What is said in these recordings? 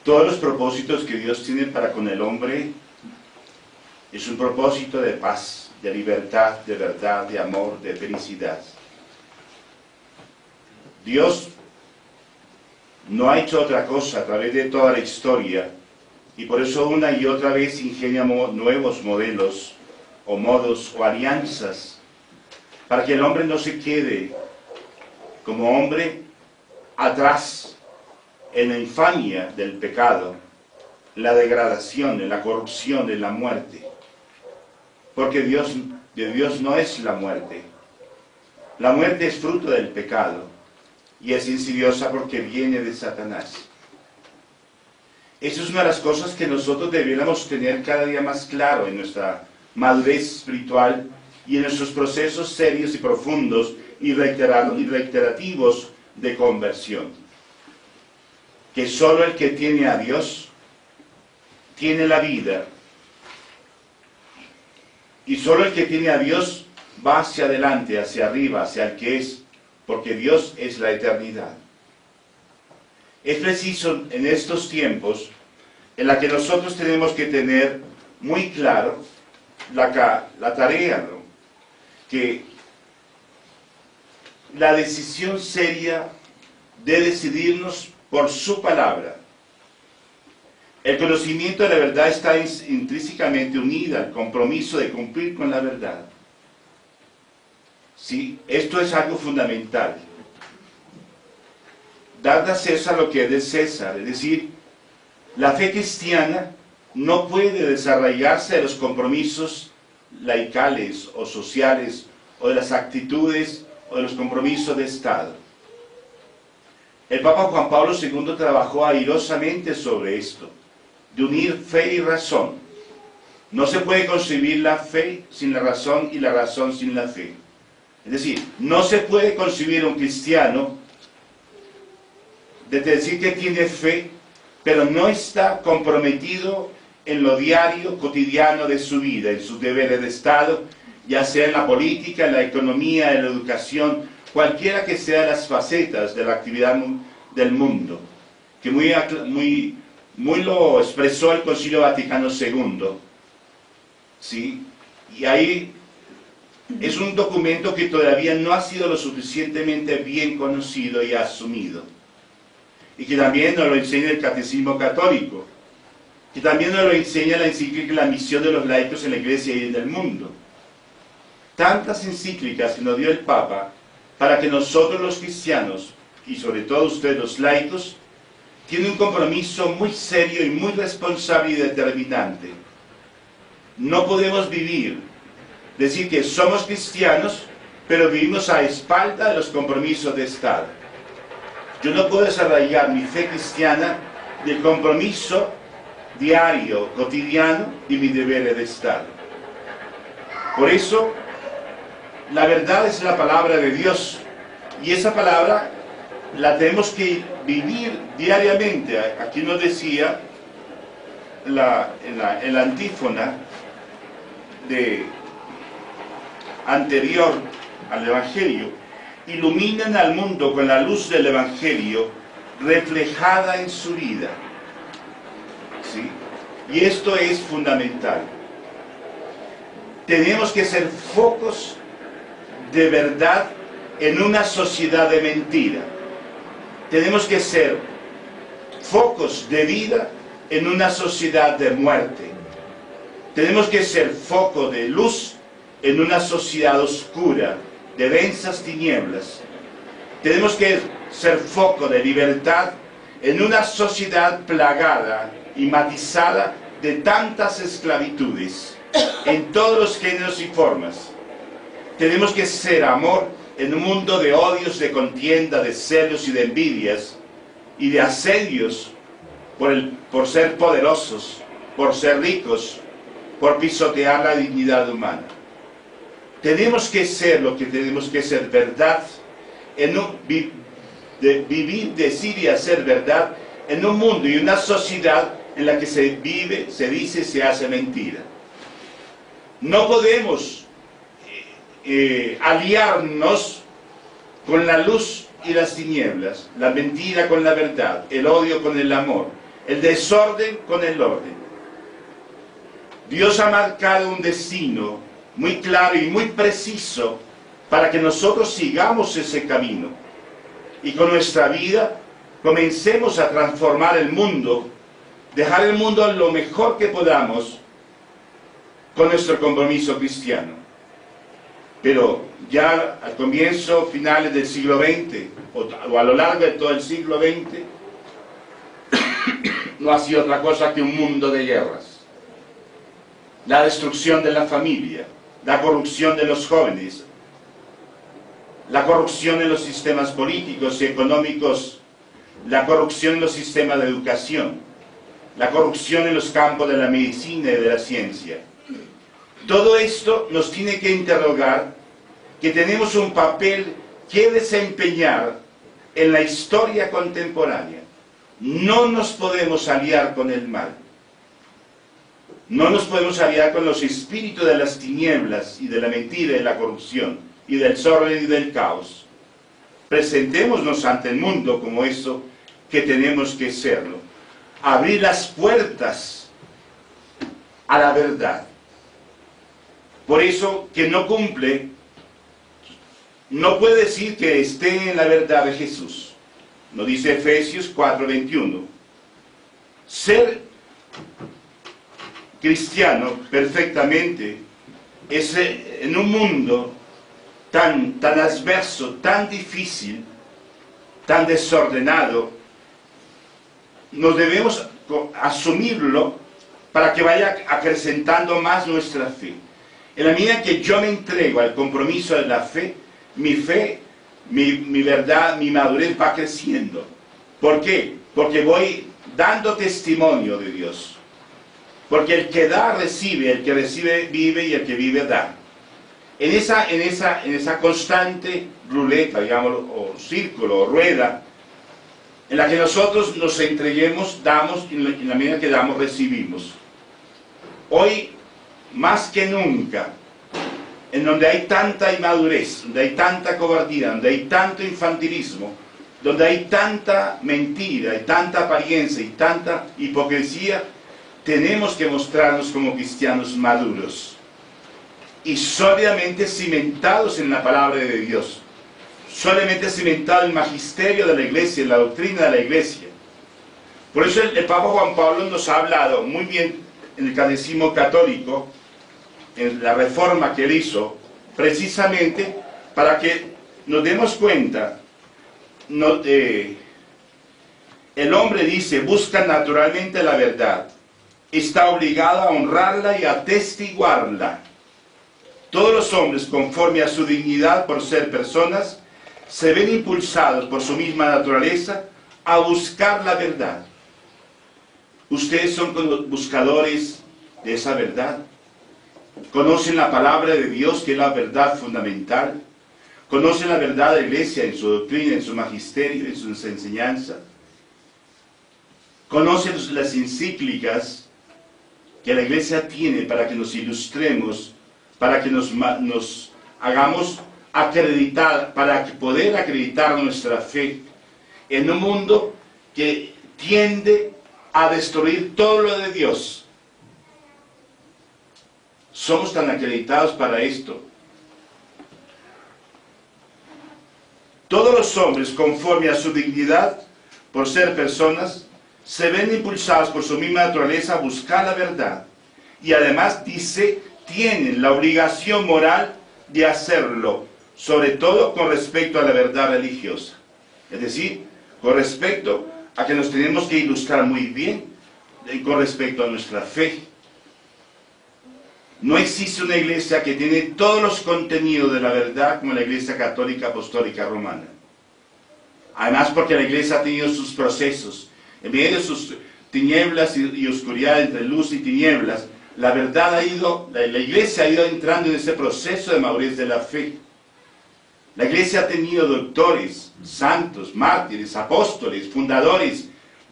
Todos los propósitos que Dios tiene para con el hombre es un propósito de paz, de libertad, de verdad, de amor, de felicidad. Dios no ha hecho otra cosa a través de toda la historia, y por eso una y otra vez ingenia nuevos modelos o modos o alianzas para que el hombre no se quede como hombre atrás en la infamia del pecado, la degradación, en la corrupción, en la muerte. Porque de Dios no es la muerte. La muerte es fruto del pecado y es insidiosa porque viene de Satanás. Eso es una de las cosas que nosotros debiéramos tener cada día más claro en nuestra madurez espiritual y en nuestros procesos serios y profundos y reiterativos de conversión. Que solo el que tiene a Dios tiene la vida, y solo el que tiene a Dios va hacia adelante, hacia arriba, hacia el que es, porque Dios es la eternidad. Es preciso en estos tiempos en la que nosotros tenemos que tener muy claro la tarea, ¿no? Que la decisión seria de decidirnos por su palabra. El conocimiento de la verdad está intrínsecamente unida al compromiso de cumplir con la verdad. ¿Sí? Esto es algo fundamental. Dad a César lo que es de César, es decir, la fe cristiana no puede desarraigarse de los compromisos laicales o sociales o de las actitudes o de los compromisos de Estado. El Papa Juan Pablo II trabajó airosamente sobre esto, de unir fe y razón. No se puede concebir la fe sin la razón y la razón sin la fe. Es decir, no se puede concebir un cristiano de decir que tiene fe, pero no está comprometido en lo diario, cotidiano de su vida, en sus deberes de Estado, ya sea en la política, en la economía, en la educación, cualquiera que sean las facetas de la actividad del mundo, que muy lo expresó el Concilio Vaticano II, ¿sí? Y ahí es un documento que todavía no ha sido lo suficientemente bien conocido y asumido, y que también nos lo enseña el Catecismo Católico, que también nos lo enseña la encíclica La misión de los laicos en la Iglesia y en el mundo. Tantas encíclicas que nos dio el Papa para que nosotros los cristianos, y sobre todo ustedes los laicos, tienen un compromiso muy serio y muy responsable y determinante. No podemos decir que somos cristianos, pero vivimos a espalda de los compromisos de Estado. Yo no puedo desarrollar mi fe cristiana del compromiso diario, cotidiano y mi deber de Estado. Por eso, la verdad es la palabra de Dios, y esa palabra la tenemos que vivir diariamente. Aquí nos decía en la antífona anterior al Evangelio: iluminan al mundo con la luz del Evangelio reflejada en su vida. ¿Sí? Y esto es fundamental. Tenemos que ser focos de verdad en una sociedad de mentira. Tenemos que ser focos de vida en una sociedad de muerte. Tenemos que ser foco de luz en una sociedad oscura, de densas tinieblas. Tenemos que ser foco de libertad en una sociedad plagada y matizada de tantas esclavitudes, en todos los géneros y formas. Tenemos que ser amor en un mundo de odios, de contienda, de celos y de envidias, y de asedios por ser poderosos, por ser ricos, por pisotear la dignidad humana. Tenemos que ser lo que tenemos que ser: verdad, vivir, decir y hacer verdad en un mundo y una sociedad en la que se vive, se dice, se hace mentira. No podemos aliarnos con la luz y las tinieblas, la mentira con la verdad, el odio con el amor, el desorden con el orden. Dios ha marcado un destino muy claro y muy preciso para que nosotros sigamos ese camino y con nuestra vida comencemos a transformar el mundo, dejar el mundo lo mejor que podamos con nuestro compromiso cristiano. Pero ya al comienzo, finales del siglo XX, o a lo largo de todo el siglo XX, no ha sido otra cosa que un mundo de guerras. La destrucción de la familia, la corrupción de los jóvenes, la corrupción en los sistemas políticos y económicos, la corrupción en los sistemas de educación, la corrupción en los campos de la medicina y de la ciencia. Todo esto nos tiene que interrogar que tenemos un papel que desempeñar en la historia contemporánea. No nos podemos aliar con el mal. No nos podemos aliar con los espíritus de las tinieblas y de la mentira y de la corrupción y del desorden y del caos. Presentémonos ante el mundo como eso que tenemos que serlo. Abrir las puertas a la verdad. Por eso, que no cumple, no puede decir que esté en la verdad de Jesús. Nos dice Efesios 4:21. Ser cristiano perfectamente es en un mundo tan adverso, tan difícil, tan desordenado, nos debemos asumirlo para que vaya acrecentando más nuestra fe. En la medida que yo me entrego al compromiso de la fe, mi verdad, mi madurez va creciendo. ¿Por qué? Porque voy dando testimonio de Dios. Porque el que da, recibe, el que recibe, vive, y el que vive, da. En esa constante ruleta, digamos, o círculo, o rueda, en la que nosotros nos entreguemos, damos, y en la medida que damos, recibimos. Hoy, más que nunca, en donde hay tanta inmadurez, donde hay tanta cobardía, donde hay tanto infantilismo, donde hay tanta mentira, y tanta apariencia, y tanta hipocresía, tenemos que mostrarnos como cristianos maduros y sólidamente cimentados en la palabra de Dios, sólidamente cimentado en el magisterio de la iglesia, en la doctrina de la iglesia. Por eso el Papa Juan Pablo nos ha hablado muy bien en el Catecismo Católico, en la reforma que él hizo, precisamente para que nos demos cuenta. El hombre, dice, busca naturalmente la verdad, está obligado a honrarla y a atestiguarla. Todos los hombres, conforme a su dignidad por ser personas, se ven impulsados por su misma naturaleza a buscar la verdad. Ustedes son buscadores de esa verdad. Conocen la palabra de Dios, que es la verdad fundamental. Conocen la verdad de la iglesia en su doctrina, en su magisterio, en su enseñanza. Conocen las encíclicas que la iglesia tiene para que nos ilustremos, para que nos hagamos acreditar, para poder acreditar nuestra fe en un mundo que tiende a destruir todo lo de Dios. Somos tan acreditados para esto. Todos los hombres, conforme a su dignidad, por ser personas, se ven impulsados por su misma naturaleza a buscar la verdad. Y además, dice, tienen la obligación moral de hacerlo, sobre todo con respecto a la verdad religiosa. Es decir, con respecto a que nos tenemos que ilustrar muy bien con respecto a nuestra fe. No existe una iglesia que tiene todos los contenidos de la verdad como la Iglesia Católica Apostólica Romana. Además, porque la iglesia ha tenido sus procesos. En medio de sus tinieblas y oscuridad, entre luz y tinieblas, la verdad la iglesia ha ido entrando en ese proceso de madurez de la fe. La iglesia ha tenido doctores, santos, mártires, apóstoles, fundadores.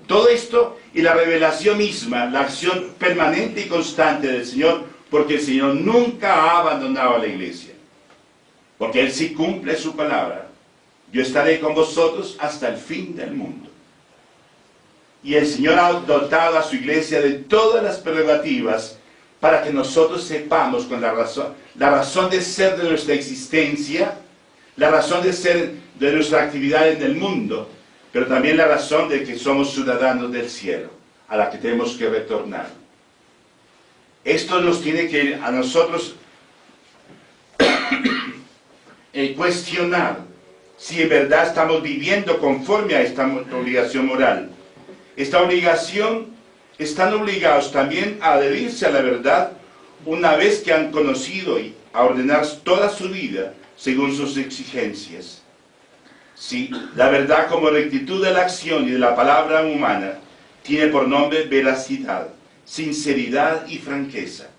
Todo esto y la revelación misma, la acción permanente y constante del Señor, porque el Señor nunca ha abandonado a la iglesia. Porque Él sí cumple su palabra. Yo estaré con vosotros hasta el fin del mundo. Y el Señor ha dotado a su iglesia de todas las prerrogativas para que nosotros sepamos con la razón de ser de nuestra existencia, la razón de ser de nuestra actividad en el mundo, pero también la razón de que somos ciudadanos del cielo, a la que tenemos que retornar. Esto nos tiene que a nosotros cuestionar si en verdad estamos viviendo conforme a esta obligación moral. Esta obligación, están obligados también a adherirse a la verdad una vez que han conocido y a ordenar toda su vida según sus exigencias. Sí, la verdad como rectitud de la acción y de la palabra humana tiene por nombre veracidad, sinceridad y franqueza.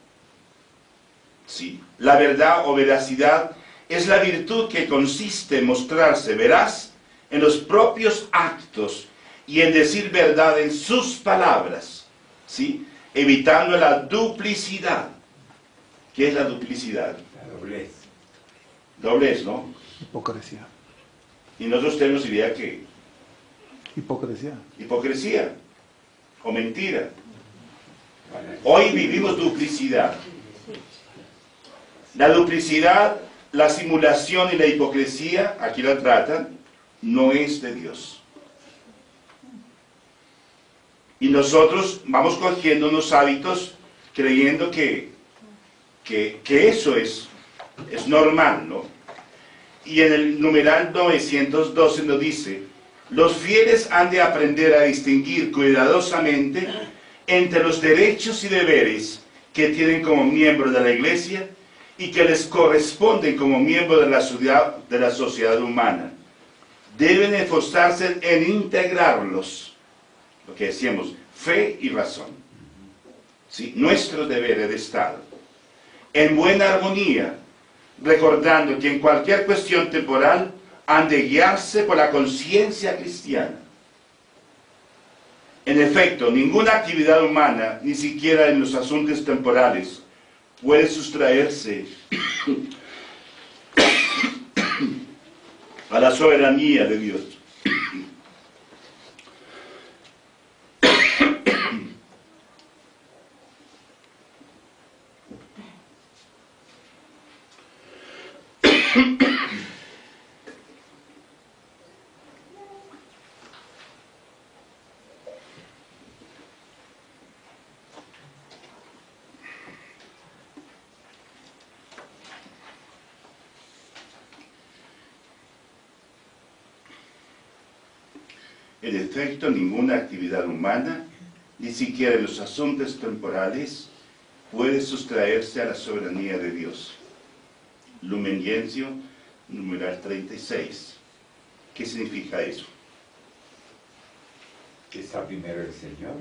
Sí, la verdad o veracidad es la virtud que consiste en mostrarse veraz en los propios actos y en decir verdad en sus palabras, ¿sí? Evitando la duplicidad. ¿Qué es la duplicidad? La doblez. Doblez, ¿no? Hipocresía. Y nosotros tenemos idea que Hipocresía. hipocresía o mentira. Hoy vivimos duplicidad. La duplicidad, la simulación y la hipocresía, aquí la tratan, no es de Dios. Y nosotros vamos cogiendo unos hábitos creyendo que eso es normal, ¿no? Y en el numeral 912 nos dice: los fieles han de aprender a distinguir cuidadosamente entre los derechos y deberes que tienen como miembros de la iglesia y que les corresponden como miembros de la sociedad humana. Deben esforzarse en integrarlos, lo que decíamos, fe y razón, ¿sí? Nuestros deberes de Estado, en buena armonía, recordando que en cualquier cuestión temporal han de guiarse por la conciencia cristiana. En efecto, ninguna actividad humana, ni siquiera en los asuntos temporales, puede sustraerse a la soberanía de Dios. En efecto, ninguna actividad humana, ni siquiera en los asuntos temporales, puede sustraerse a la soberanía de Dios. Lumen Gentium, numeral 36. ¿Qué significa eso? Que está primero el Señor.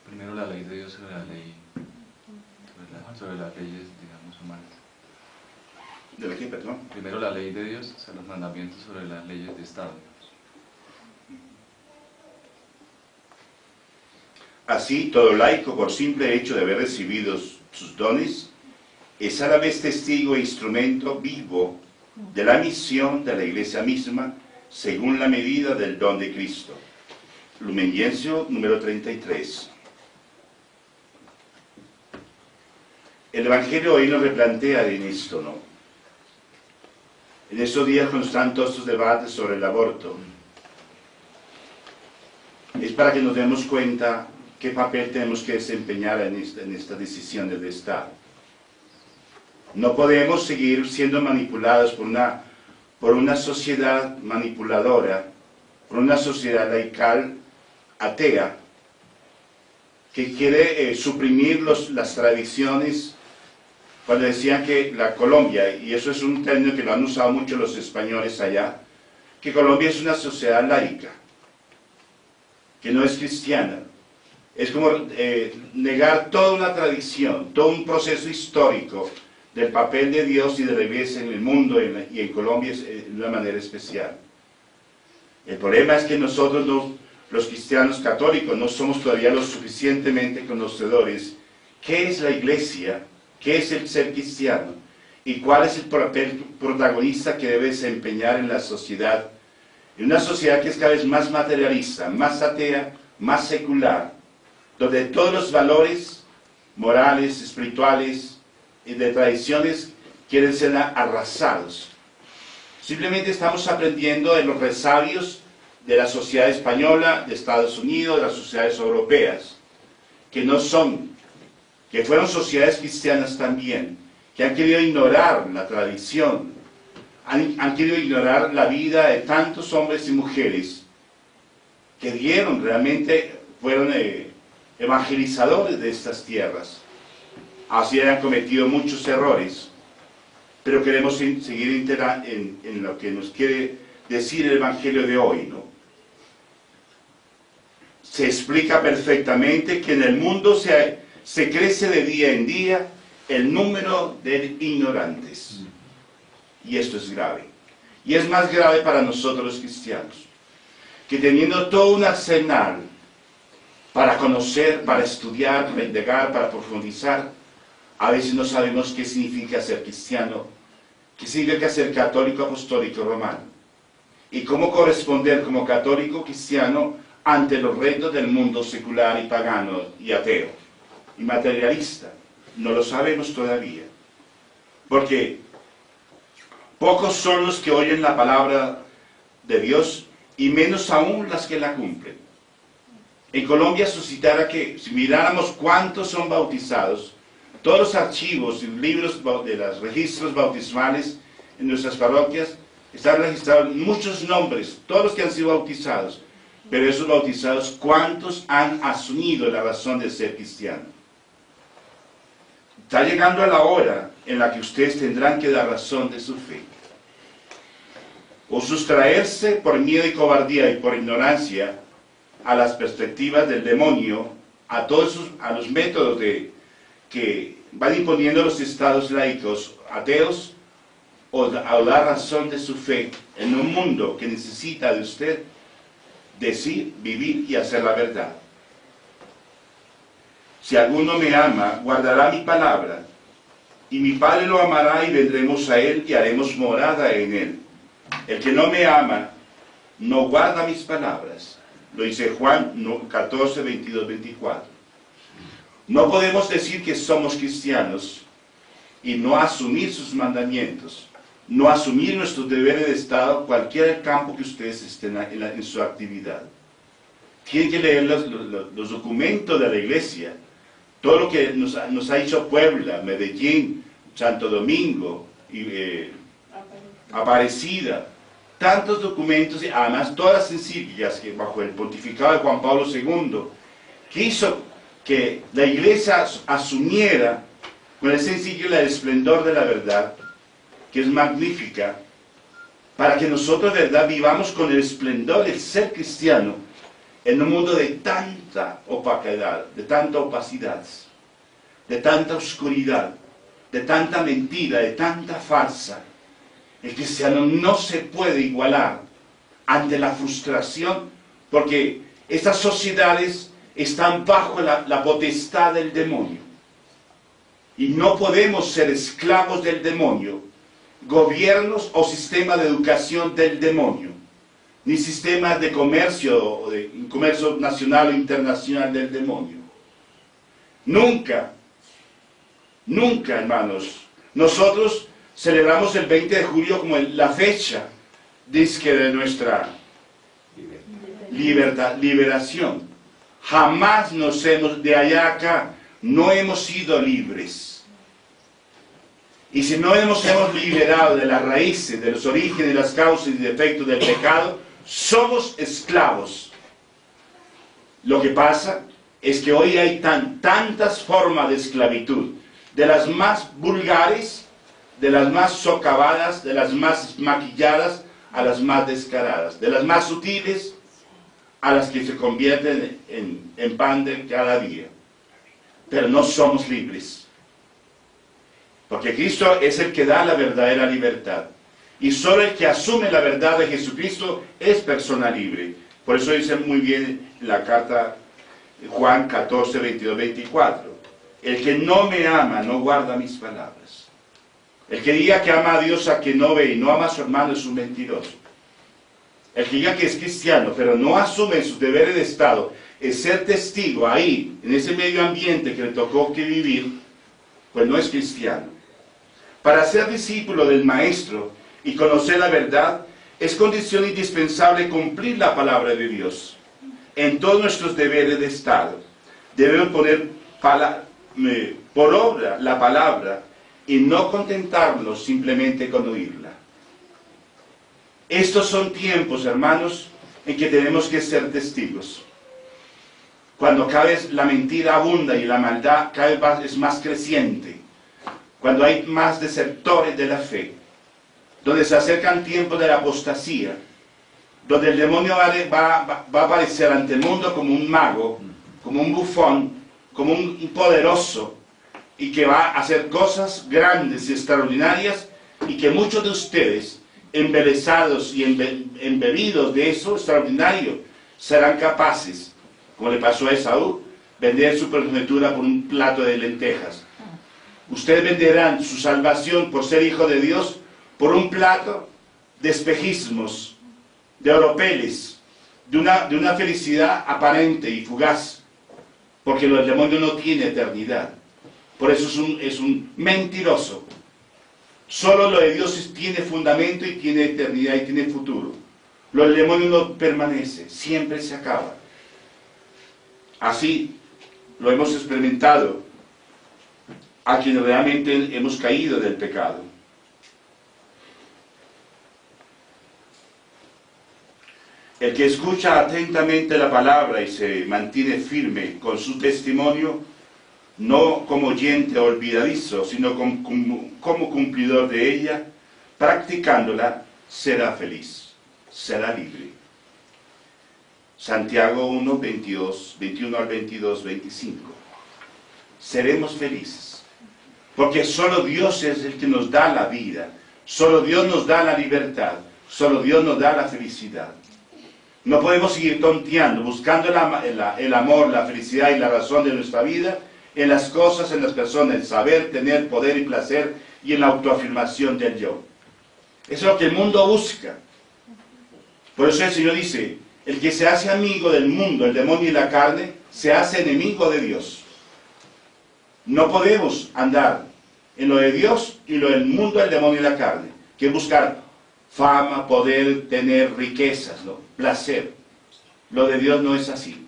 Primero la ley de Dios sobre la ley, sobre las leyes, digamos, humanas. ¿De la qué, perdón? Primero la ley de Dios, o sea, los mandamientos sobre las leyes de Estado. Así, todo laico, por simple hecho de haber recibido sus dones, es a la vez testigo e instrumento vivo de la misión de la Iglesia misma, según la medida del don de Cristo. Lumen Gentium, número 33. El Evangelio hoy nos replantea en esto, ¿no? En estos días, cuando están todos estos debates sobre el aborto, es para que nos demos cuenta qué papel tenemos que desempeñar en esta decisión del Estado. No podemos seguir siendo manipulados por una sociedad manipuladora, por una sociedad laical, atea, que quiere suprimir las tradiciones. Cuando decían que la Colombia, y eso es un término que lo han usado mucho los españoles allá, que Colombia es una sociedad laica, que no es cristiana. Es como negar toda una tradición, todo un proceso histórico del papel de Dios y de la Iglesia en el mundo y en Colombia de una manera especial. El problema es que nosotros, los cristianos católicos, no somos todavía lo suficientemente conocedores qué es la Iglesia, qué es el ser cristiano y cuál es el papel protagonista que debe desempeñar en la sociedad. En una sociedad que es cada vez más materialista, más atea, más secular, donde todos los valores morales, espirituales y de tradiciones quieren ser arrasados. Simplemente estamos aprendiendo de los resabios de la sociedad española, de Estados Unidos, de las sociedades europeas, que fueron sociedades cristianas también, que han querido ignorar la tradición, han querido ignorar la vida de tantos hombres y mujeres que fueron evangelizadores de estas tierras. Así han cometido muchos errores, pero queremos seguir en lo que nos quiere decir el Evangelio de hoy, ¿no? Se explica perfectamente que en el mundo se crece de día en día el número de ignorantes. Y esto es grave. Y es más grave para nosotros los cristianos, que teniendo todo un arsenal para conocer, para estudiar, para indagar, para profundizar, a veces no sabemos qué significa ser cristiano, qué significa ser católico, apostólico, romano, y cómo corresponder como católico cristiano ante los retos del mundo secular y pagano y ateo y materialista. No lo sabemos todavía, porque pocos son los que oyen la palabra de Dios y menos aún las que la cumplen. En Colombia suscitara que, si miráramos cuántos son bautizados, todos los archivos y libros de los registros bautismales en nuestras parroquias están registrados muchos nombres, todos los que han sido bautizados, pero esos bautizados, ¿cuántos han asumido la razón de ser cristiano? Está llegando a la hora en la que ustedes tendrán que dar razón de su fe. O sustraerse por miedo y cobardía y por ignorancia a las perspectivas del demonio, a los métodos que van imponiendo los estados laicos ateos, o dar razón de su fe en un mundo que necesita de usted decir, vivir y hacer la verdad. Si alguno me ama, guardará mi palabra, y mi Padre lo amará y vendremos a él y haremos morada en él. El que no me ama, no guarda mis palabras. Lo dice Juan 14, 22, 24. No podemos decir que somos cristianos y no asumir sus mandamientos, no asumir nuestros deberes de Estado, cualquier campo que ustedes estén en su actividad. Tienen que leer los documentos de la Iglesia, todo lo que nos ha dicho Puebla, Medellín, Santo Domingo, Aparecida, tantos documentos, y además todas las encíclicas que bajo el pontificado de Juan Pablo II, que hizo que la Iglesia asumiera con esa encíclica el esplendor de la verdad, que es magnífica, para que nosotros de verdad vivamos con el esplendor del ser cristiano en un mundo de tanta opacidad, de tanta opacidad, de tanta oscuridad, de tanta mentira, de tanta farsa. El cristiano no se puede igualar ante la frustración, porque estas sociedades están bajo la potestad del demonio. Y no podemos ser esclavos del demonio, gobiernos o sistema de educación del demonio, ni sistemas de comercio nacional o internacional del demonio. Nunca, nunca, hermanos. Nosotros celebramos el 20 de julio como la fecha de nuestra liberación. Jamás de allá a acá, no hemos sido libres. Y si no hemos liberado de las raíces, de los orígenes, las causas y defectos del pecado, somos esclavos. Lo que pasa es que hoy hay tantas formas de esclavitud, de las más vulgares, de las más socavadas, de las más maquilladas, a las más descaradas, de las más sutiles a las que se convierten en pan de cada día. Pero no somos libres. Porque Cristo es el que da la verdadera libertad. Y solo el que asume la verdad de Jesucristo es persona libre. Por eso dice muy bien la carta Juan 14, 22, 24. El que no me ama no guarda mis palabras. El que diga que ama a Dios a quien no ve y no ama a su hermano es un mentiroso. El que diga que es cristiano, pero no asume sus deberes de Estado, es ser testigo ahí, en ese medio ambiente que le tocó que vivir, pues no es cristiano. Para ser discípulo del Maestro y conocer la verdad, es condición indispensable cumplir la palabra de Dios. En todos nuestros deberes de Estado, debemos poner por obra la palabra y no contentarnos simplemente con oírla. Estos son tiempos, hermanos, en que tenemos que ser testigos. Cuando cada vez la mentira abunda y la maldad cada vez es más creciente, cuando hay más desertores de la fe, donde se acercan tiempos de la apostasía, donde el demonio va a aparecer ante el mundo como un mago, como un bufón, como un poderoso, y que va a hacer cosas grandes y extraordinarias, y que muchos de ustedes, embelesados y embebidos de eso extraordinario, serán capaces, como le pasó a Esaú, vender su primogenitura por un plato de lentejas. Ustedes venderán su salvación por ser hijo de Dios por un plato de espejismos, de oropeles, de una felicidad aparente y fugaz, porque el demonio no tiene eternidad. Por eso es un mentiroso. Solo lo de Dios tiene fundamento y tiene eternidad y tiene futuro. Lo del demonio no permanece, siempre se acaba. Así lo hemos experimentado a quienes realmente hemos caído del pecado. El que escucha atentamente la palabra y se mantiene firme con su testimonio, no como oyente olvidadizo, sino como cumplidor de ella, practicándola, será feliz, será libre. Santiago 1, 21 al 22, 25. Seremos felices, porque solo Dios es el que nos da la vida, solo Dios nos da la libertad, solo Dios nos da la felicidad. No podemos seguir tonteando, buscando el amor, la felicidad y la razón de nuestra vida en las cosas, en las personas, el saber, tener poder y placer y en la autoafirmación del yo. Eso es lo que el mundo busca. Por eso el Señor dice, el que se hace amigo del mundo, el demonio y la carne, se hace enemigo de Dios. No podemos andar en lo de Dios y lo del mundo, el demonio y la carne, que es buscar fama, poder, tener riquezas, ¿no? Placer. Lo de Dios no es así.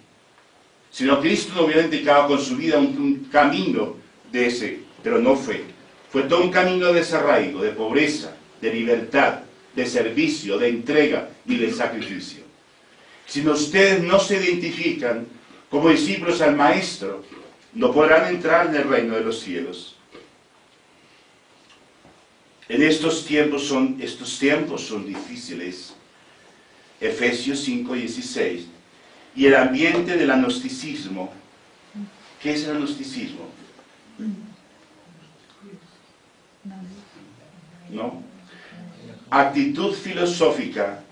Si no, Cristo no hubiera indicado con su vida un camino de ese, pero no fue. Fue todo un camino de desarraigo, de pobreza, de libertad, de servicio, de entrega y de sacrificio. Si ustedes no se identifican como discípulos al Maestro, no podrán entrar en el reino de los cielos. Estos tiempos son difíciles. Efesios 5, 16. Y el ambiente del agnosticismo. ¿Qué es el agnosticismo? ¿No? Actitud filosófica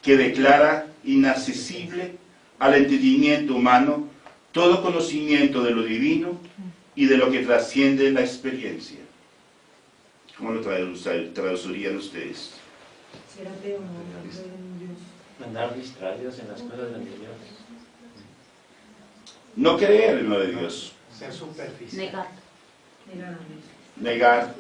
que declara inaccesible al entendimiento humano todo conocimiento de lo divino y de lo que trasciende la experiencia. ¿Cómo lo traducirían ustedes? Ser ateo, no creer en Dios. Andar distraídos en las cosas de Dios. No creer en lo de Dios. Ser superficial. Negar. Negar a Dios. Negar.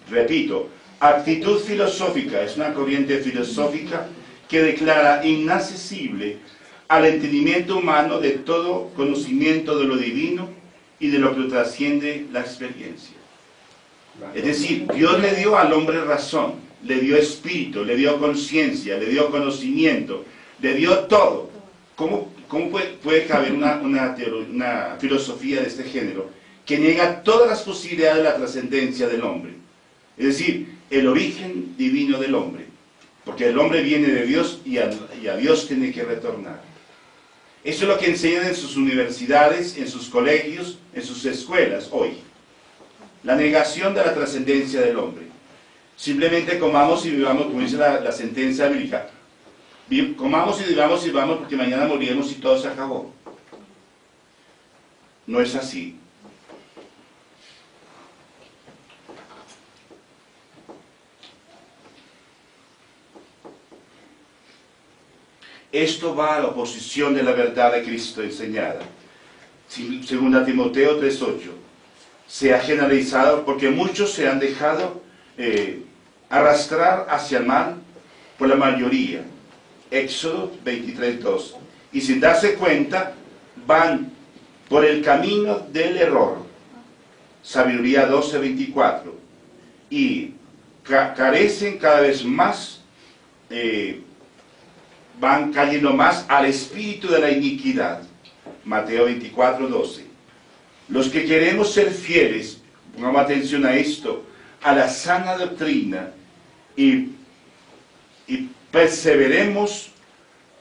Repito, actitud filosófica es una corriente filosófica que declara inaccesible al entendimiento humano de todo conocimiento de lo divino y de lo que trasciende la experiencia. Es decir, Dios le dio al hombre razón, le dio espíritu, le dio conciencia, le dio conocimiento, le dio todo. ¿Cómo puede caber una filosofía de este género que niega todas las posibilidades de la trascendencia del hombre? Es decir, el origen divino del hombre. Porque el hombre viene de Dios y a Dios tiene que retornar. Eso es lo que enseñan en sus universidades, en sus colegios, en sus escuelas hoy. La negación de la trascendencia del hombre. Simplemente comamos y vivamos, como dice la sentencia bíblica. Comamos y vivamos porque mañana moriremos y todo se acabó. No es así. Esto va a la oposición de la verdad de Cristo enseñada. Según Timoteo 3:8. Se ha generalizado porque muchos se han dejado arrastrar hacia el mal por la mayoría. Éxodo 23:2. Y sin darse cuenta, van por el camino del error. Sabiduría 12:24. Y carecen cada vez más, van cayendo más al espíritu de la iniquidad. Mateo 24:12. Los que queremos ser fieles, pongamos atención a esto, a la sana doctrina y perseveremos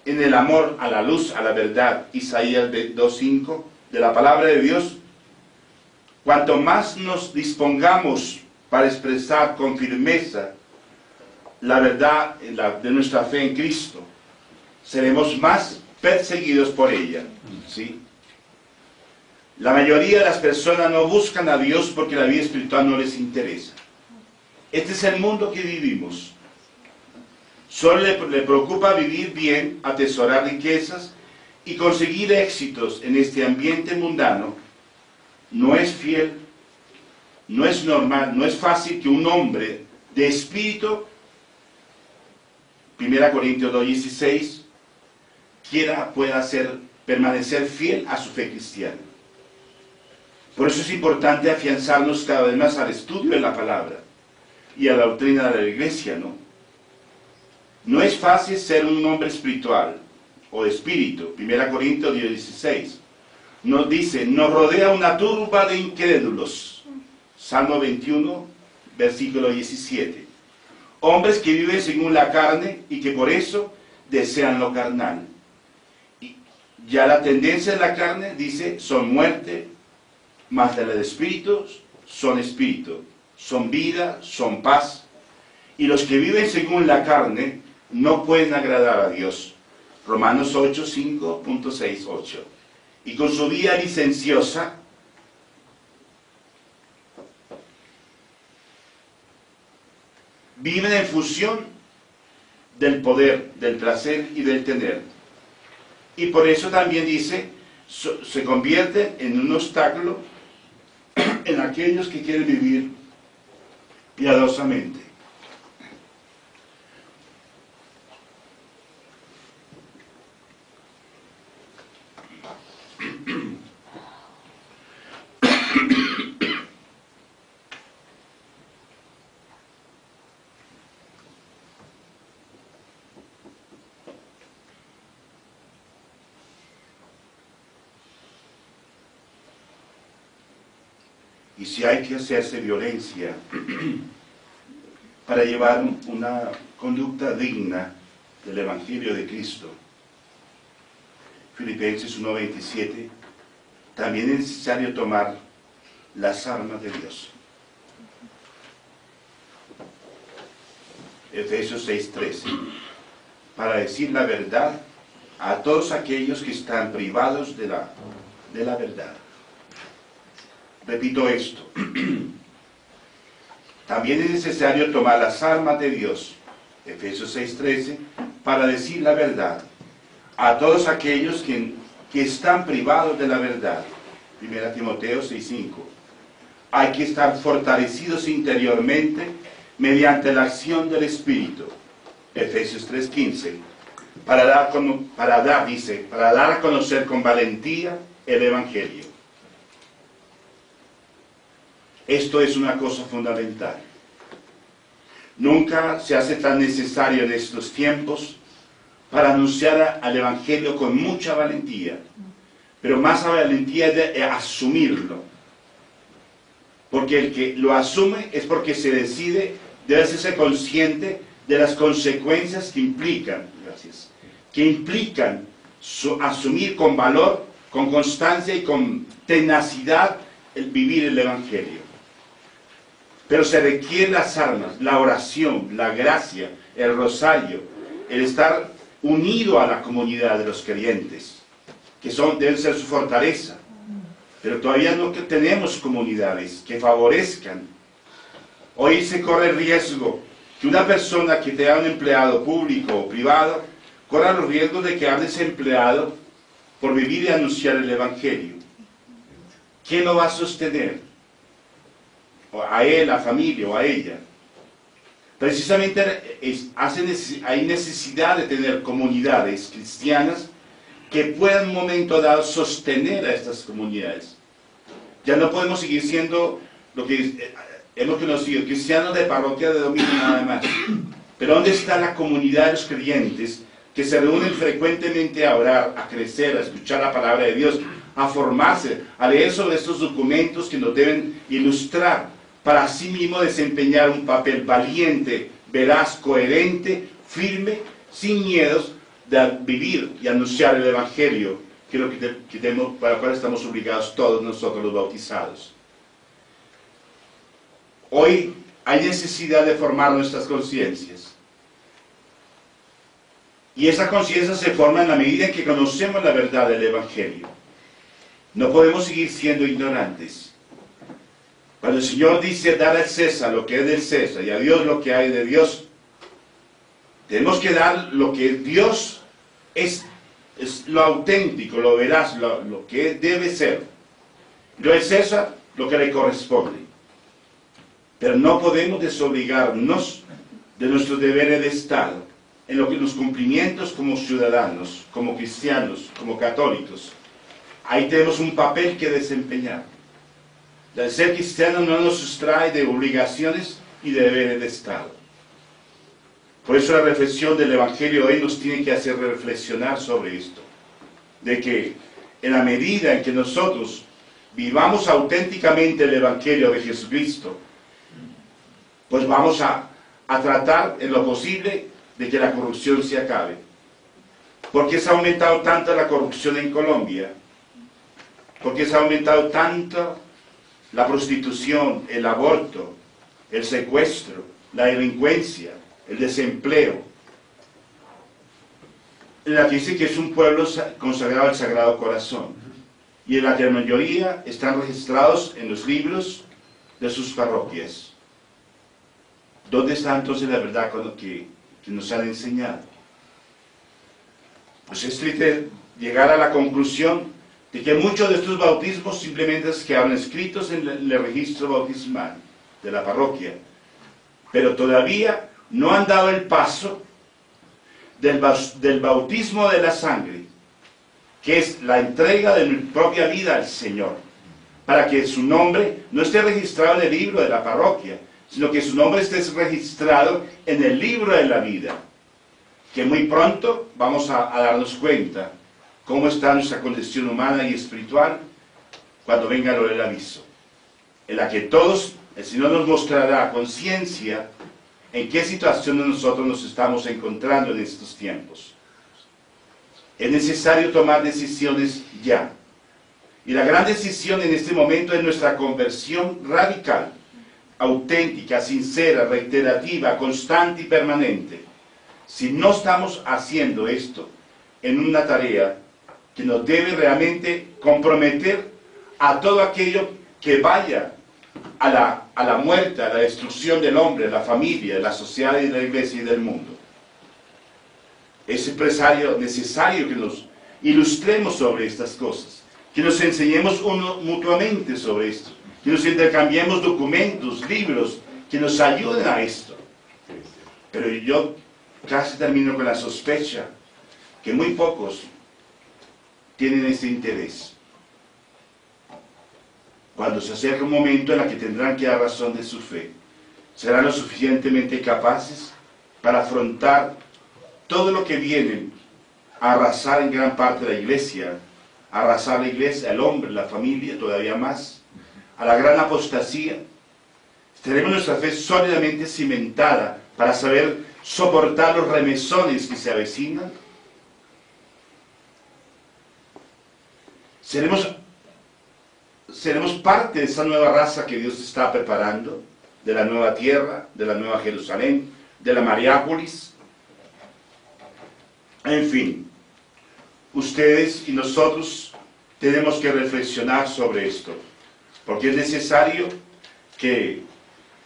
en el amor a la luz, a la verdad, Isaías 2:5, de la palabra de Dios, cuanto más nos dispongamos para expresar con firmeza la verdad de nuestra fe en Cristo, seremos más perseguidos por ella, ¿sí? La mayoría de las personas no buscan a Dios porque la vida espiritual no les interesa. Este es el mundo que vivimos. Solo le preocupa vivir bien, atesorar riquezas y conseguir éxitos en este ambiente mundano. No es fiel, no es normal, no es fácil que un hombre de espíritu, 1 Corintios 2:16, pueda permanecer fiel a su fe cristiana. Por eso es importante afianzarnos cada vez más al estudio de la palabra y a la doctrina de la iglesia, ¿no? No es fácil ser un hombre espiritual o de espíritu. 1 Corintios 10:16 nos dice, nos rodea una turba de incrédulos. Salmo 21, versículo 17. Hombres que viven según la carne y que por eso desean lo carnal. Y ya la tendencia de la carne dice, son muerte, mas de la de espíritu, son vida, son paz. Y los que viven según la carne no pueden agradar a Dios. Romanos 8, 5.6, 8. Y con su vida licenciosa, viven en función del poder, del placer y del tener. Y por eso también dice, se convierte en un obstáculo en aquellos que quieren vivir piadosamente. Y si hay que hacerse violencia para llevar una conducta digna del Evangelio de Cristo, Filipenses 1:27, también es necesario tomar las armas de Dios. Efesios 6:13, para decir la verdad a todos aquellos que están privados de la verdad. Repito esto. También es necesario tomar las armas de Dios, Efesios 6:13, para decir la verdad a todos aquellos que están privados de la verdad, 1 Timoteo 6:5. Hay que estar fortalecidos interiormente mediante la acción del Espíritu, Efesios 3:15, para dar a conocer con valentía el Evangelio. Esto es una cosa fundamental. Nunca se hace tan necesario en estos tiempos para anunciar al Evangelio con mucha valentía, pero más valentía de asumirlo. Porque el que lo asume es porque se decide, debe hacerse consciente de las consecuencias que implican, asumir con valor, con constancia y con tenacidad el vivir el Evangelio. Pero se requieren las armas, la oración, la gracia, el rosario, el estar unido a la comunidad de los creyentes, que deben ser su fortaleza. Pero todavía no tenemos comunidades que favorezcan. Hoy se corre el riesgo que una persona que tenga un empleado público o privado corra los riesgos de quedar desempleado por vivir y anunciar el Evangelio. ¿Quién lo va a sostener? A él, a la familia o a ella. Precisamente hay necesidad de tener comunidades cristianas que puedan en un momento dado sostener a estas comunidades. Ya no podemos seguir siendo lo que hemos conocido, cristianos de parroquia de domingo nada más. Pero ¿dónde está la comunidad de los creyentes que se reúnen frecuentemente a orar, a crecer, a escuchar la palabra de Dios, a formarse, a leer sobre estos documentos que nos deben ilustrar para así mismo desempeñar un papel valiente, veraz, coherente, firme, sin miedos, de vivir y anunciar el Evangelio, que es lo que tenemos, para lo cual estamos obligados todos nosotros los bautizados. Hoy hay necesidad de formar nuestras conciencias. Y esa conciencia se forma en la medida en que conocemos la verdad del Evangelio. No podemos seguir siendo ignorantes. Cuando el Señor dice dar al César lo que es del César y a Dios lo que hay de Dios, tenemos que dar lo que Dios es lo auténtico, lo veraz, lo que debe ser. Lo del César, lo que le corresponde. Pero no podemos desobligarnos de nuestros deberes de Estado, en los cumplimientos como ciudadanos, como cristianos, como católicos. Ahí tenemos un papel que desempeñar. El ser cristiano no nos sustrae de obligaciones y de deberes de Estado. Por eso la reflexión del Evangelio hoy nos tiene que hacer reflexionar sobre esto. De que en la medida en que nosotros vivamos auténticamente el Evangelio de Jesucristo, pues vamos a tratar en lo posible de que la corrupción se acabe. ¿Por qué se ha aumentado tanto la corrupción en Colombia? ¿Por qué se ha aumentado tanto la prostitución, el aborto, el secuestro, la delincuencia, el desempleo? En la que dice que es un pueblo consagrado al Sagrado Corazón, y en la que la mayoría están registrados en los libros de sus parroquias. ¿Dónde está entonces la verdad con lo que nos han enseñado? Pues es triste llegar a la conclusión de que muchos de estos bautismos simplemente quedaron escritos en el registro bautismal de la parroquia, pero todavía no han dado el paso del bautismo de la sangre, que es la entrega de mi propia vida al Señor, para que su nombre no esté registrado en el libro de la parroquia, sino que su nombre esté registrado en el libro de la vida, que muy pronto vamos a darnos cuenta cómo está nuestra condición humana y espiritual cuando venga lo del aviso, en la que todos, el Señor nos mostrará conciencia en qué situación nosotros nos estamos encontrando en estos tiempos. Es necesario tomar decisiones ya, y la gran decisión en este momento es nuestra conversión radical, auténtica, sincera, reiterativa, constante y permanente. Si no estamos haciendo esto en una tarea que nos debe realmente comprometer a todo aquello que vaya a la muerte, a la destrucción del hombre, de la familia, de la sociedad y de la iglesia y del mundo. Es necesario que nos ilustremos sobre estas cosas, que nos enseñemos mutuamente sobre esto, que nos intercambiemos documentos, libros, que nos ayuden a esto. Pero yo casi termino con la sospecha que muy pocos tienen ese interés. Cuando se acerca un momento en el que tendrán que dar razón de su fe, serán lo suficientemente capaces para afrontar todo lo que viene a arrasar en gran parte de la iglesia, a arrasar la iglesia, el hombre, la familia, todavía más, a la gran apostasía. Tenemos nuestra fe sólidamente cimentada para saber soportar los remesones que se avecinan. Seremos parte de esa nueva raza que Dios está preparando, de la nueva tierra, de la nueva Jerusalén, de la Mariápolis. En fin, ustedes y nosotros tenemos que reflexionar sobre esto, porque es necesario que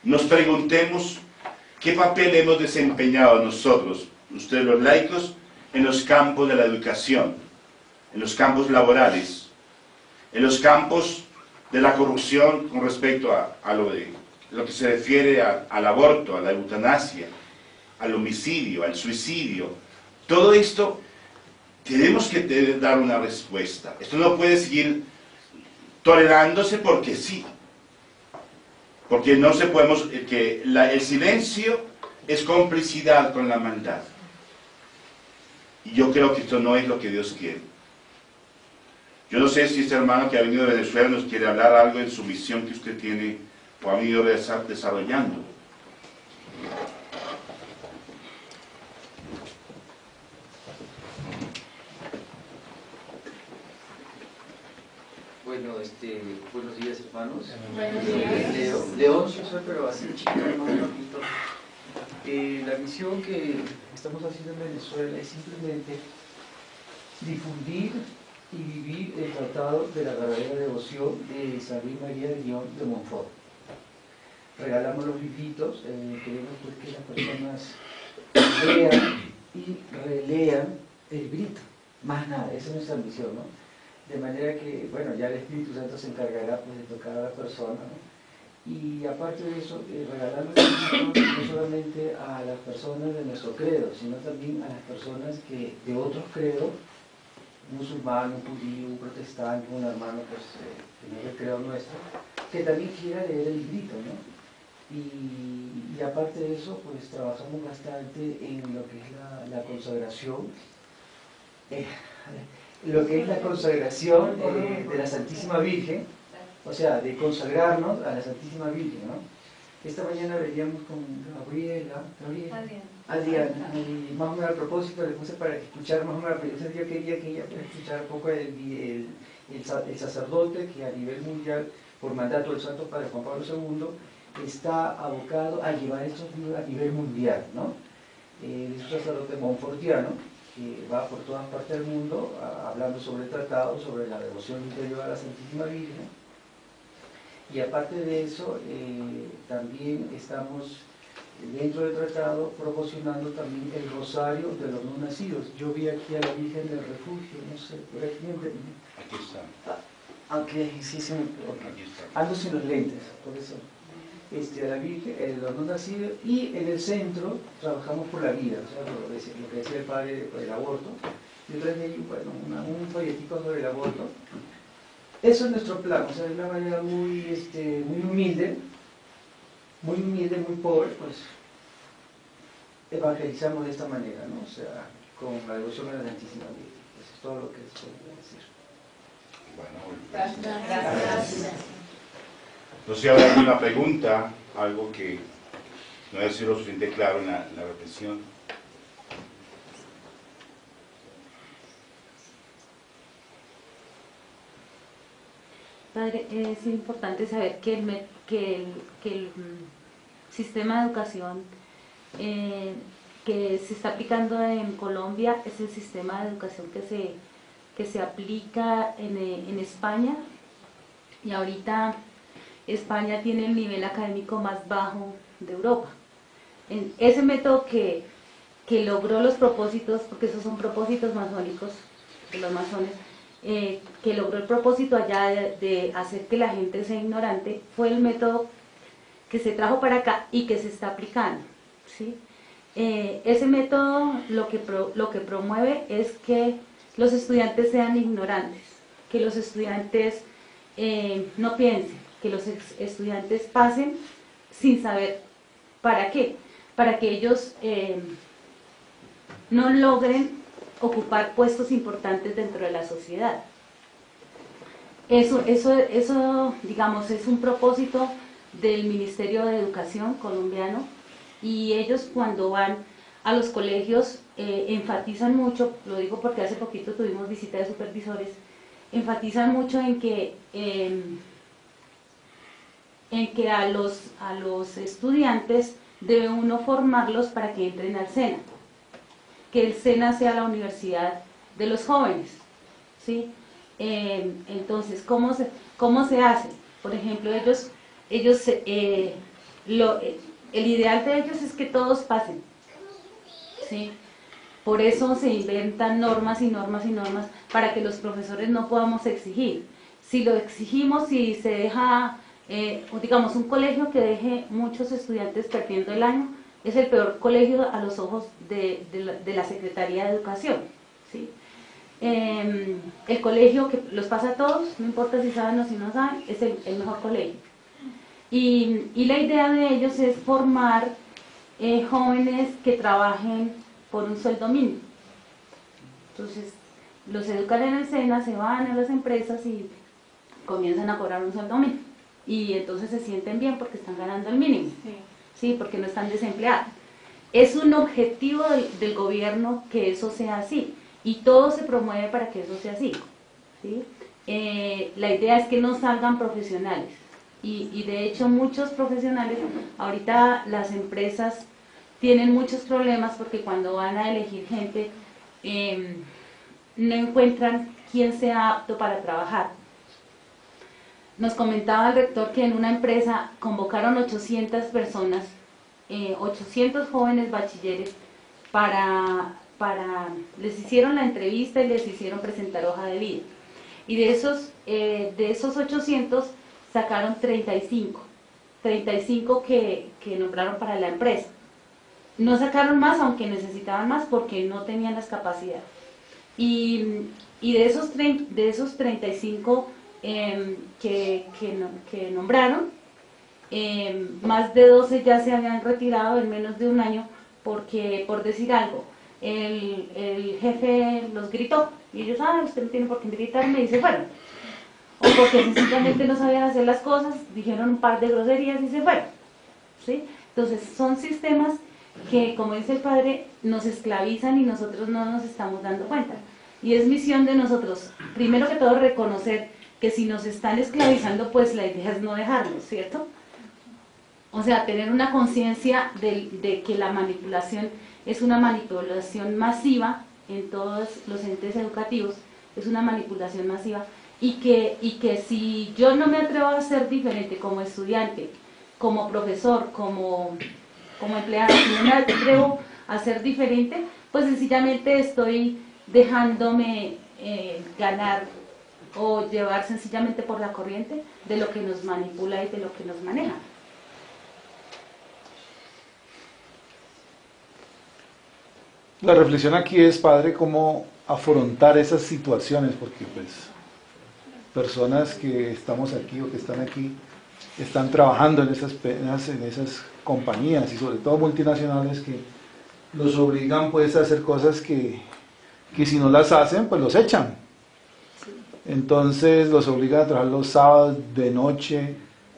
nos preguntemos qué papel hemos desempeñado nosotros, ustedes los laicos, en los campos de la educación, en los campos laborales, en los campos de la corrupción con respecto a lo que se refiere al aborto, a la eutanasia, al homicidio, al suicidio. Todo esto tenemos que dar una respuesta. Esto no puede seguir tolerándose porque sí. Porque no se podemos, el silencio es complicidad con la maldad. Y yo creo que esto no es lo que Dios quiere. Yo no sé si este hermano que ha venido de Venezuela nos quiere hablar algo en su misión que usted tiene o ha venido desarrollando. Bueno, buenos días, hermanos. Buenos días. León, yo soy, pero así chico, más rapidito. La misión que estamos haciendo en Venezuela es simplemente difundir y vivir el tratado de la verdadera devoción de San Luis María de Guión de Montfort. Regalamos los libritos, queremos pues que las personas lean y relean el librito, más nada, esa es nuestra misión, ¿no? De manera que, bueno, ya el Espíritu Santo se encargará pues, de tocar a la persona, ¿no? Y aparte de eso, regalamos el librito no solamente a las personas de nuestro credo, sino también a las personas que de otros credos, musulmán, un judío, un protestante, un hermano pues, que no es el credo nuestro, que también quiera leer el librito, ¿no? Y aparte de eso, pues trabajamos bastante en lo que es la consagración, de la Santísima Virgen, o sea, de consagrarnos a la Santísima Virgen, ¿no? Esta mañana veníamos con Adriana, y más o menos al propósito le puse para escuchar más o menos, yo quería que ella escuchara un poco el sacerdote que a nivel mundial, por mandato del Santo Padre Juan Pablo II, está abocado a llevar estos libros a nivel mundial, ¿no? Es un sacerdote monfortiano que va por todas partes del mundo hablando sobre el tratado, sobre la devoción interior a la Santísima Virgen. Y aparte de eso, también estamos dentro del tratado proporcionando también el rosario de los no nacidos. Yo vi aquí a la Virgen del Refugio, no sé, por aquí. Aquí está. Aunque sí, sí, Aquí está. ando sin los lentes, por eso. A la Virgen, los no nacidos, y en el centro trabajamos por la vida, o sea, lo que decía el padre por el aborto. Yo traje ahí, bueno, un folletico sobre el aborto. Eso es nuestro plan, o sea, de una manera muy humilde, muy pobre, pues evangelizamos de esta manera, ¿no? O sea, con la devoción a la Santísima Virgen. Eso es todo lo que les puedo decir. Bueno, Gracias. no sé si habrá alguna pregunta, algo que no haya sido lo suficiente claro en la repetición. Padre, es importante saber que el sistema de educación que se está aplicando en Colombia es el sistema de educación que se aplica en España, y ahorita España tiene el nivel académico más bajo de Europa. Ese método que logró los propósitos, porque esos son propósitos masónicos de los masones, que logró el propósito allá de hacer que la gente sea ignorante, fue el método que se trajo para acá y que se está aplicando, ¿sí? Ese método lo que promueve es que los estudiantes sean ignorantes, que los estudiantes no piensen, que los estudiantes pasen sin saber para qué, para que ellos no logren ocupar puestos importantes dentro de la sociedad. Eso, digamos, es un propósito del Ministerio de Educación colombiano, y ellos cuando van a los colegios enfatizan mucho, lo digo porque hace poquito tuvimos visita de supervisores, enfatizan mucho en que a los estudiantes debe uno formarlos para que entren al SENA, que el SENA sea la universidad de los jóvenes, ¿sí? Entonces, ¿cómo se hace? Por ejemplo, el ideal de ellos es que todos pasen, ¿sí? Por eso se inventan normas y normas y normas para que los profesores no podamos exigir. Si lo exigimos, si se deja, digamos, un colegio que deje muchos estudiantes perdiendo el año, es el peor colegio a los ojos de la Secretaría de Educación, ¿sí? El colegio que los pasa a todos, no importa si saben o si no saben, es el mejor colegio. Y la idea de ellos es formar jóvenes que trabajen por un sueldo mínimo. Entonces, los educan en el SENA, se van a las empresas y comienzan a cobrar un sueldo mínimo. Y entonces se sienten bien porque están ganando el mínimo, ¿sí? Porque no están desempleados. Es un objetivo del gobierno que eso sea así, y todo se promueve para que eso sea así, ¿sí? La idea es que no salgan profesionales, y de hecho muchos profesionales, ahorita las empresas tienen muchos problemas porque cuando van a elegir gente, no encuentran quién sea apto para trabajar. Nos comentaba el rector que en una empresa convocaron 800 personas, 800 jóvenes bachilleres, les hicieron la entrevista y les hicieron presentar hoja de vida. Y de esos 800 sacaron 35 que nombraron para la empresa. No sacaron más, aunque necesitaban más, porque no tenían las capacidades. Y de esos 35 que nombraron, más de 12 ya se habían retirado en menos de un año, porque, por decir algo, el jefe los gritó, y ellos, usted no tiene por qué gritarme, y se fueron. O porque sencillamente no sabían hacer las cosas, dijeron un par de groserías y se fueron, ¿sí? Entonces son sistemas que, como dice el padre, nos esclavizan y nosotros no nos estamos dando cuenta. Y es misión de nosotros, primero que todo, reconocer que si nos están esclavizando, pues la idea es no dejarlos, ¿cierto? O sea, tener una conciencia de que la manipulación es una manipulación masiva en todos los entes educativos, es una manipulación masiva, y que si yo no me atrevo a ser diferente como estudiante, como profesor, como empleado, si no me atrevo a ser diferente, pues sencillamente estoy dejándome ganar o llevar sencillamente por la corriente de lo que nos manipula y de lo que nos maneja. La reflexión aquí es, padre, cómo afrontar esas situaciones, porque pues personas que estamos aquí o que están aquí están trabajando en esas compañías, y sobre todo multinacionales, que los obligan pues a hacer cosas que si no las hacen pues los echan. Entonces los obligan a trabajar los sábados de noche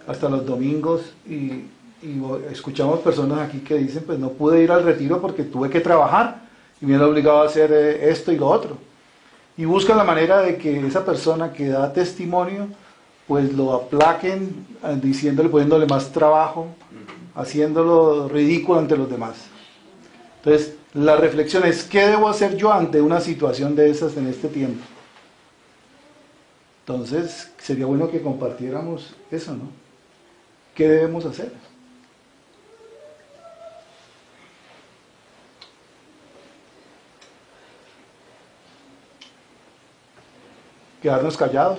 hasta los domingos, y escuchamos personas aquí que dicen, pues no pude ir al retiro porque tuve que trabajar y me han obligado a hacer esto y lo otro, y buscan la manera de que esa persona que da testimonio pues lo aplaquen, diciéndole, poniéndole más trabajo, haciéndolo ridículo ante los demás. Entonces la reflexión es, ¿qué debo hacer yo ante una situación de esas en este tiempo? Entonces sería bueno que compartiéramos eso, ¿no? ¿Qué debemos hacer? ¿Quedarnos callados?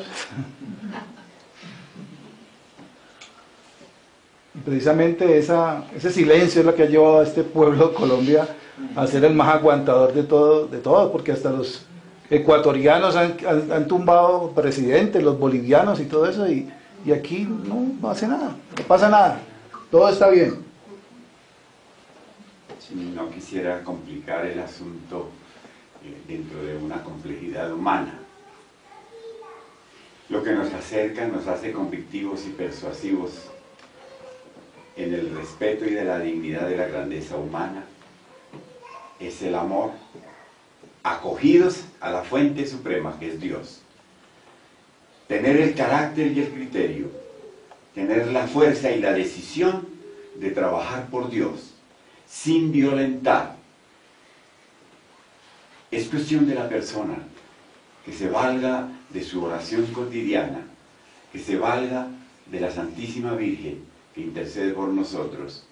Y precisamente ese silencio es lo que ha llevado a este pueblo de Colombia a ser el más aguantador de todo, porque hasta los ecuatorianos han tumbado presidentes, los bolivianos y todo eso, y aquí no hace nada, no pasa nada, todo está bien. Si no quisiera complicar el asunto dentro de una complejidad humana. Lo que nos acerca, nos hace convictivos y persuasivos en el respeto y de la dignidad de la grandeza humana, es el amor, acogidos a la fuente suprema que es Dios. Tener el carácter y el criterio, tener la fuerza y la decisión de trabajar por Dios, sin violentar. Es cuestión de la persona, que se valga de su oración cotidiana, que se valga de la Santísima Virgen, que intercede por nosotros,